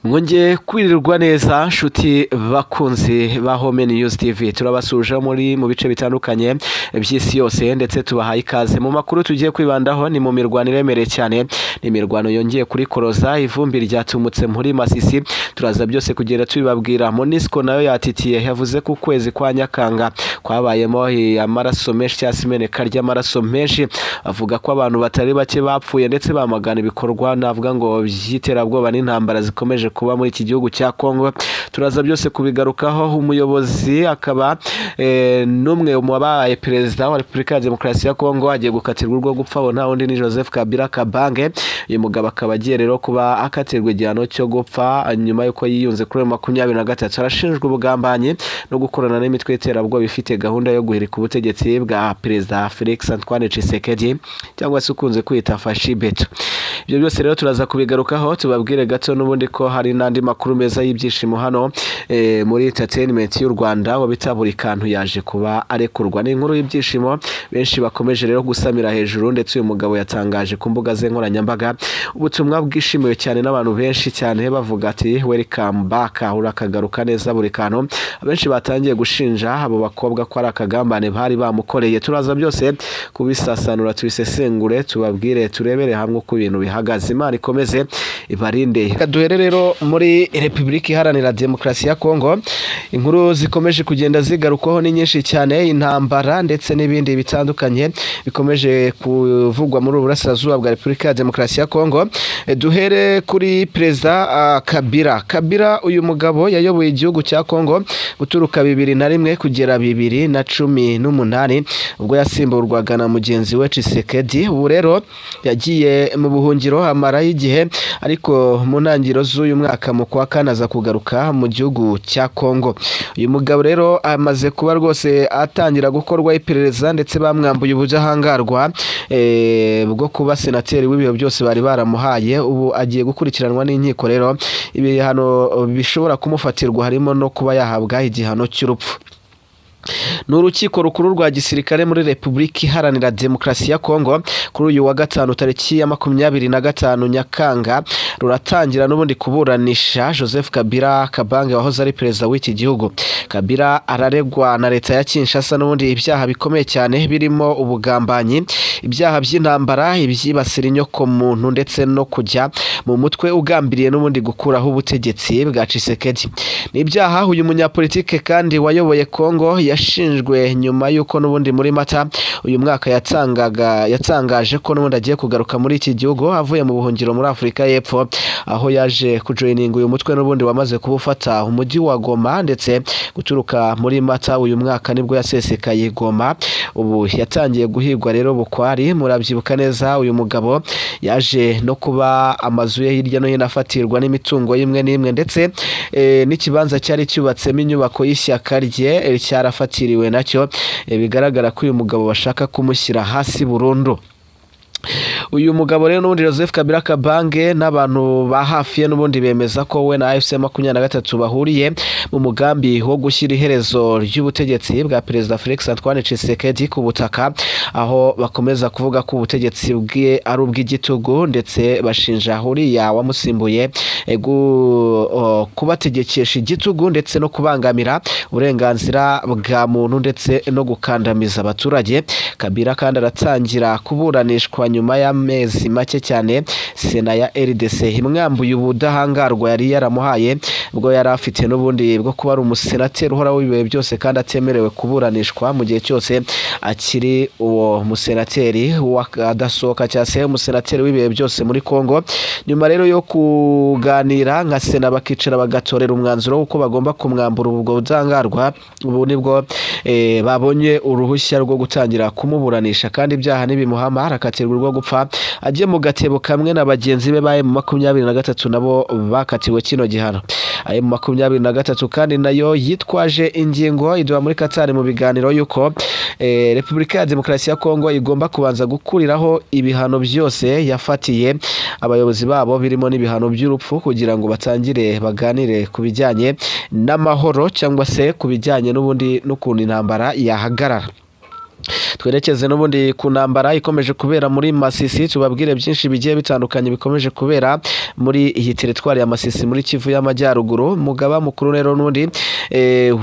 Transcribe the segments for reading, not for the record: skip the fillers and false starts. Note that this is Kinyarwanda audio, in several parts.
Mwongeye kwirirwa neza nshuti bakunzi ba Home News TV, turabasuje mu bice bitandukanye by'isi yose, ndetse tubahaye ikaze mu makuru tugiye kwibandaho. Ni mu mirwano iremereye cyane, ni imirwano yongeye kuri koroza, ivumbi ryatumutse muri Masisi, turaza byose kugenda tubibabwira. Monisco nayo yatitiye, yavuze ko ukwezi kwa Nyakanga kwabayemo amaraso menshi cyangwa se imeneka ry'amaraso menshi, avuga ko abantu batari bake bapfuye, ndetse bamagana ibikorwa navuga ngo by'iterabwoba n'intambara zikomeje kuba muri iki gihugu cya Kongo. Turaza byose kubigarukaho. Umuyobozi akaba n'umwe mu babaye perezida wa Repubulika ya Demokarasi ya Kongo agiye gukatirwa urwo gupfa, nta wundi ni Joseph Kabila Kabange. Uyu mugabo akaba agiye rero kuba akatirwa igihano cyo gupfa nyuma y'uko yiyunze kuri 23. Arashinjwa ubugambanyi no gukorana n'imitwe y'iterabwoba ifite gahunda yo guhirika ubutegetsi bwa Perezida Felix Antoine Tshisekedi, cyangwa se ukunze kwita Fashibeto. Ibyo byose rero turaza kubigarukaho, tubabwire gato n'ubundi ko hari n'andi makuru meza y'ibyishimo hano muri entertainment y'u Rwanda. Wabita buri kantu yaje kuba arekurwa, n'inkuru y'ibyishimo benshi bakomeje rero gusamira hejuru, ndetse uyu mugabo yatangaje ku mbuga ze nkoranyambaga ubutumwa bwishimiwe cyane n'abantu benshi cyane, bavuga ati welcome back, urakagaruka neza buri kantu. Abenshi batangiye gushinja abo bakobwa ko ari akagambane bari bamukoreye. Turaza byose kubisasanura, tubisesengure, tubabwire, turebere hamwe uko ibintu bihagaze. Imana ikomeze ibarinde. Duhere rero muri Repubulika Iharanira Demokarasi ya Kongo. Inkuru zikomeje kugenda zigarukaho ni nyinshi cyane, intambara ndetse n'ibindi bitandukanye bikomeje kuvugwa muri Burasirazuba bwa Repubulika ya Demokarasi ya Kongo. Duhere kuri Perezida Kabila. Uyu mugabo yayoboye igihugu cya Kongo guturuka 2001 kugera 2018, ubwo yasimburwaga na mugenzi we Tshisekedi. Ubu rero yagiye mu buhungiro amara y'igihe, ariko mu ntangiriro z'uyu mwaka mu kwa kane aza kugaruka mu gihugu cya Kongo. Uyu mugabo rero amaze kuba rwose atangira gukorwa iperereza, ndetse bamwambuye ubudahangarwa bwo kuba senateri w'ibihe byose bari baramuhaye. Ubu agiye gukurikiranwa n'inkiko. Rero ibihano bishobora kumufatirwa harimo no kuba yahabwa igihano cy'urupfu. N'urukiko rukuru rwa gisirikare muri Repubulika Iharanira Demokarasi ya Kongo kuri uyu wa gatanu tariki ya 25 Nyakanga ruratangira n'ubundi kuburanisha Joseph Kabila Kabange wahoze ari perezida w'iki gihugu. Kabila araregwa na leta ya Kinshasa n'ubundi ibyaha bikomeye cyane, birimo ubugambanyi, ibyaha by'intambara, ibyibasira inyoko muntu, ndetse no kujya mu mutwe ugambiriye n'ubundi gukuraho ubutegetsi bwa Tshisekedi. N'ibyaha uyu munyapolitike kandi wayoboye Kongo yashinjwe nyuma y'uko n'ubundi muri Mata uyu mwaka yatangaje ko n'ubundi agiye kugaruka muri iki gihugu avuye mu buhungiro muri Afurika y'Epfo, aho yaje kujoininga uyu mutwe n'ubundi wamaze kubufata umujyi wa Goma, ndetse guturuka muri Mata uyu mwaka nibwo yasesekaye Goma. Ubu yatangiye guhigwa rero bukwari. Murabyibuka neza, uyu mugabo yaje no kuba amazu ye hirya no hino afatirwa n'imitungo imwe n'imwe, ndetse n'ikibanza cyari cyubatsemo inyubako y'ishyaka rye cyarafatiriwe nacyo. Bigaragara ko uyu mugabo bashaka kumushyira hasi burundu. Uyu mugabo rero n'ubundi Joseph Kabila Kabange n'abantu ba hafi ye n'ubundi bemeza ko we na AFC23 bahuriye mu mugambi wo gushyira iherezo ry'ubutegetsi bwa Perezida Felix Antoine Tshisekedi ku butaka, aho bakomeza kuvuga ko ubutegetsi bwe ari ubw'igitugu, ndetse bashinja uriya wamusimbuye kubategekesha igitugu, ndetse no kubangamira uburenganzira bwa muntu, ndetse no gukandamiza abaturage. Kabila kandi aratangira kuburanishwa nyuma y'amezi make cyane. Sena ya RDC imwambuye ubudahangarwa yari yaramuhaye ubwo yari afite n'ubundi bwo kuba ari umusenateri uhora w'ibihe byose, kandi atemerewe kuburanishwa mu gihe cyose akiri uwo musenateri adasohoka, cyangwa se umusenateri w'ibihe byose muri Kongo. Nyuma rero yo kuganira nka Sena bakicara bagatorera umwanzuro w'uko bagomba kumwambura ubwo budahangarwa, ubu nibwo babonye uruhushya rwo gutangira kumuburanisha, kandi ibyaha nibimuhama arakatirwa urwo gupfa, agiye mu gatebo kamwe na bagenzi be baye mu 23 nabo bakatiwe kino gihano. Aye mu 23 kandi nayo yitwaje ingingo idwa muri Qatar mu biganiro yuko Repubulika ya Demokarasi ya Kongo igomba kubanza gukuriraho ibihano byose yafatiye abayobozi babo, birimo n'ibihano by'urupfu, kugira ngo batangire baganire ku bijyanye n'amahoro, cyangwa se ku bijyanye n'ubundi n'ukuntu intambara yahagarara. twerekeze n'ubundi ku ntambara ikomeje kubera muri Masisi, tubabwire byinshi bigiye bitandukanye bikomeje kubera muri iyi teritwari ya Masisi muri Kivu y'Amajyaruguru. Umugaba mukuru rero n'undi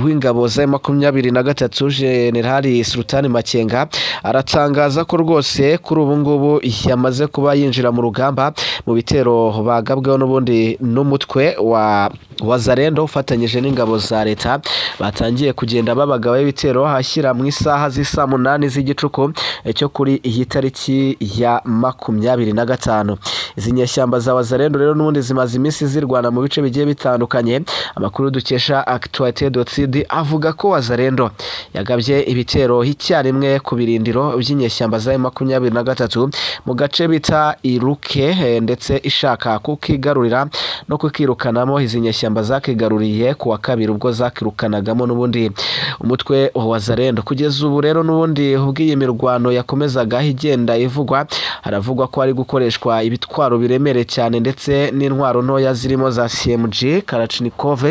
w'ingabo za 23 Generali Sultani Makenga aratangaza ko rwose kuri ubu ngubu yamaze kuba yinjira mu rugamba mu bitero bagabweho n'ubundi n'umutwe wa Wazalendo ufatanyije n'ingabo za leta, batangiye kugenda babagaho ibitero hashyira mu isaha z'isa 8 z'igicuku cyo kuri iyi tariki ya 25. Izi nyeshyamba za Wazalendo rero n'ubundi zimaze iminsi zirwana mu bice bigiye bitandukanye. Amakuru dukesha Actualite.cd avuga ko Wazalendo yagabye ibitero icyarimwe ku birindiro by'inyeshyamba za 23 mu gace bita Iruke, ndetse ishaka kukigarurira no kukirukanamo. Izi nyeshyamba zakigaruriye ku wa kabiri ubwo zakirukanagamo n'ubundi umutwe wa Wazalendo. Kugeza ubu rero n'ubundi ubwiye imirwano yakomezaga igenda ivugwa, haravugwa ko ari gukoreshwa ibitwaro biremere cyane ndetse n'intwaro ntoya zirimo za CMG Kalashnikov,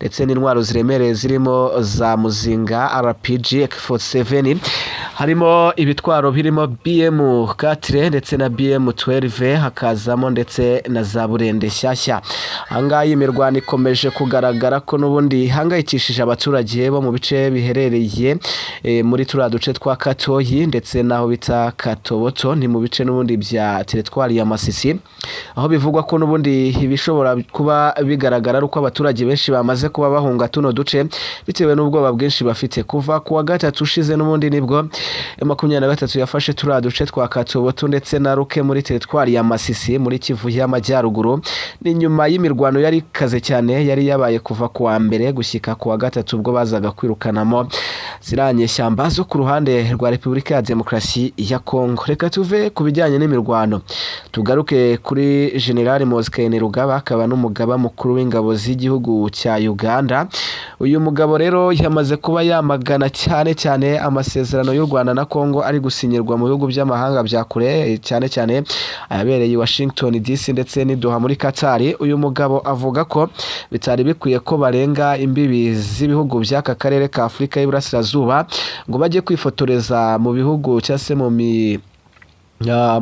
ndetse n'intwaro ziremereye zirimo za Muzinga RPG AK47, harimo ibitwaro birimo BM4 ndetse na BM12, hakazamo ndetse na za Burende shyashya. Ahangaha imirwano ikomeje kugaragara ko n'ubundi hangayikishije abaturage bo mu bice biherereye muri turiya duce twa Katoyi ndetse naho bita Katoboto, ni mu bice n'ubundi bya teritwari ya Masisi, aho bivugwa ko n'ubundi ibishobora kuba bigaragara ari uko abaturage benshi bamaze kuba bahunga tuno duce bitewe n'ubwoba bwinshi bafite. Kuva ku wa gatatu ushize n'ubundi nibwo 23 yafashe turiya duce twa Katoboto ndetse na Ruke muri teritwari ya Masisi muri Kivu y'Amajyaruguru. Ni nyuma y'imirwano yari kaze cyane yari yabaye kuva ku wa mbere gushyika ku wa gatatu ubwo bazaga kwirukanamo ziranye shyamba zo ku ruhande rwa Repubulika ya Demokarasi ya Kongo. Reka tuve ku bijyanye n'imirwano tugaruke kuri General Moise Kainerugaba, akaba n'umugaba mukuru w'ingabo z'igihugu cya Uganda. Uyu mugabo rero yamaze kuba yamagana cyane amasezerano y'u Rwanda na Kongo ari gusinyirwa mu bihugu by'amahanga bya kure, cyane ayabereye Washington DC ndetse n'i Doha muri Qatar. Uyu mugabo avuga ko bitari bikwiye ko barenga imbibi z'ibihugu by'aka karere ka Afurika y'Iburasirazuba ngo bajye kwifotoreza mu bihugu cyase mu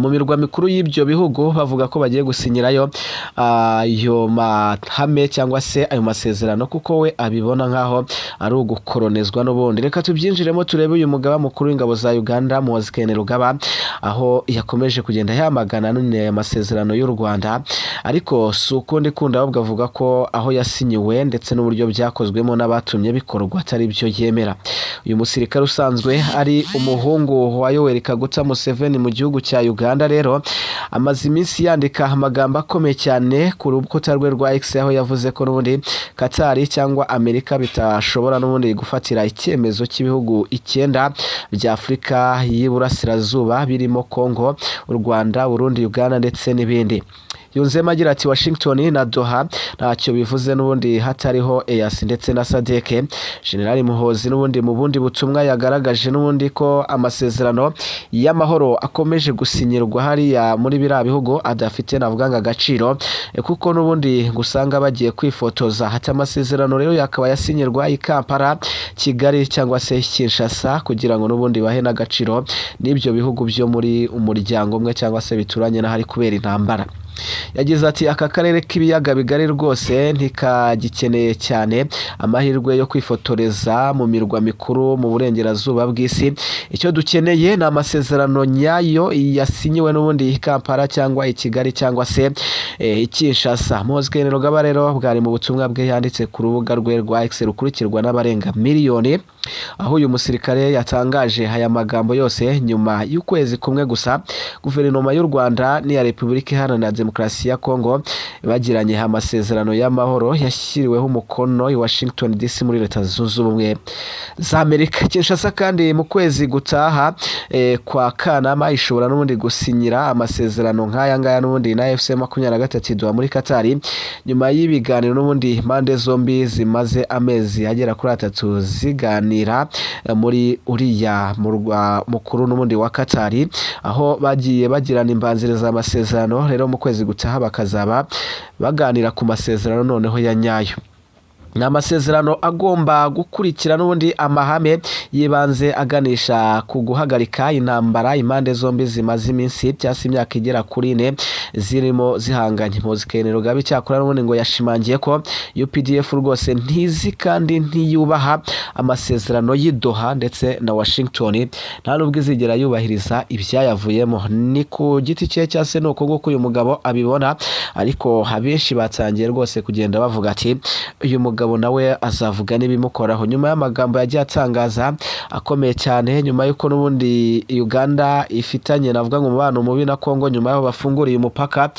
mirwa mikuru y'ibyo bihugu, bavuga ko bagiye gusinyirayo ayo mahame cyangwa se ayo masezerano kuko we abibona nkaho ari ugukoronezwa n'ubundi. Reka tubyinjiremo turebe uyu mugaba mukuru w'ingabo za Uganda Moise Kainerugaba aho yakomeje kugenda yamagana none aya masezerano y'u Rwanda, ariko si ukundi kundi ahubwo avuga ko aho yasinyiwe ndetse n'uburyo byakozwemo n'abatumye bikorwa atari byo yemera. Uyu musirikare usanzwe ari umuhungu wa Yoweri Kaguta Museveni mu gihugu cya Uganda rero amaze iminsi yandika amagambo akomeye cyane ku rukuta rwe rwa X, aho yavuze ko n'ubundi Qatar cyangwa Amerika bitashobora n'ubundi gufatira icyemezo cy'ibihugu 9 bya Afurika y'Iburasirazuba birimo Kongo, u Rwanda, Burundi, Uganda ndetse n'ibindi. Yunzemo agira ati Washington na Doha ntacyo bivuze n'ubundi hatariho EAC ndetse na SADC. General Muhozi n'ubundi mu bundi butumwa yagaragaje n'ubundi ko amasezerano y'amahoro akomeje gusinyirwa hariya muri biriya bihugu adafite navuga ngo agaciro, kuko n'ubundi gusanga bagiye kwifotoza. Hata amasezerano rero yakaba yasinyirwa i Kampala, Kigali cyangwa se Kinshasa kugira ngo n'ubundi bahe n'agaciro n'ibyo bihugu byo muri umuryango umwe cyangwa se bituranye n'ahari kubera intambara. Yagize ati aka karere k'ibiyaga bigari rwose ntikagikeneye cyane amahirwe yo kwifotoreza mu mirwa mikuru mu burengerazuba bw'isi. Icyo dukeneye ni amasezerano nyayo yasinyiwe n'ubundi i Kampala cyangwa i Kigali cyangwa se i Kinshasa. Moise Kainerugaba rero bwari mu butumwa bwe yanditse ku rubuga rwe rwa X rukurikirwa n'abarenga miliyoni, aho uyu musirikare yatangaje aya magambo yose nyuma y'ukwezi kumwe gusa guverinoma y'u Rwanda n'iya Repubulika Iharanira Demokarasi ya Kongo bagiranye amasezerano y'amahoro yashyiriweho umukono i Washington DC muri Leta Zunze Ubumwe za Amerika. Kinshasa kandi mu kwezi gutaha kwa Kanama ishobora n'ubundi gusinyira amasezerano nk'aya ngaya n'ubundi na FC 23 Doha muri Qatar, nyuma y'ibiganiro n'ubundi impande zombi zimaze amezi agera kuri 3 ziganira muri uriya murwa mukuru n'ubundi wa Qatar, aho bagiye bagirana imbanziriza amasezerano. Rero mu kwezi gutaha bakazaba baganira ku masezerano noneho ya nyayo. ni amasezerano agomba gukurikira n'ubundi amahame yibanze aganisha ku guhagarika intambara impande zombi zimaze iminsi cyangwa imyaka igera kuri 4 zirimo zihanganye. Mpozikene Rugaba icyakora n'ubundi ngo yashimangiye ko UPDF rwose ntizi kandi ntiyubaha amasezerano y'Doha ndetse na Washington, nta nubwo izigera yubahiriza ibyayavuyemo. Ni ku giti cye cyangwa se nuko nguko uyu mugabo abibona, ariko abenshi batangiye rwose kugenda bavuga ati uyu mugabo nawe azavuga n'ibimukoraho. Nyuma y'amagambo yagiye atangaza akomeye cyane, nyuma y'uko n'ubundi Uganda ifitanye navuga ngo umubano mubi na Kongo, nyuma y'aho bafunguriye umupaka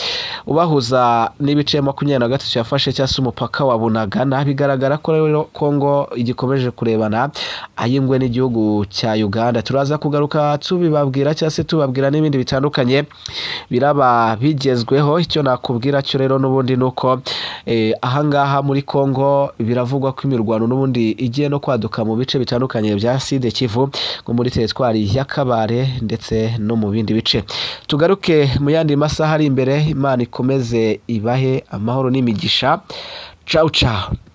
ubahuza n'ibice 23 yafashe cyangwa se umupaka wa Bunagana, bigaragara ko rero Kongo igikomeje kurebana ayingwe n'igihugu cya Uganda. Turaza kugaruka tubibabwira cyangwa se tubabwira n'ibindi bitandukanye biraba bigezweho. Icyo nakubwira cyo rero n'ubundi nuko ahangaha muri Kongo biravugwa ko imirwano n'ubundi igiye no kwaduka mu bice bitandukanye bya Sud Kivu, ngo muri teritwari ya Kabare ndetse no mu bindi bice. Tugaruke mu yandi masaha ari imbere. Imana ikomeze ibahe amahoro n'imigisha. Ciao ciao.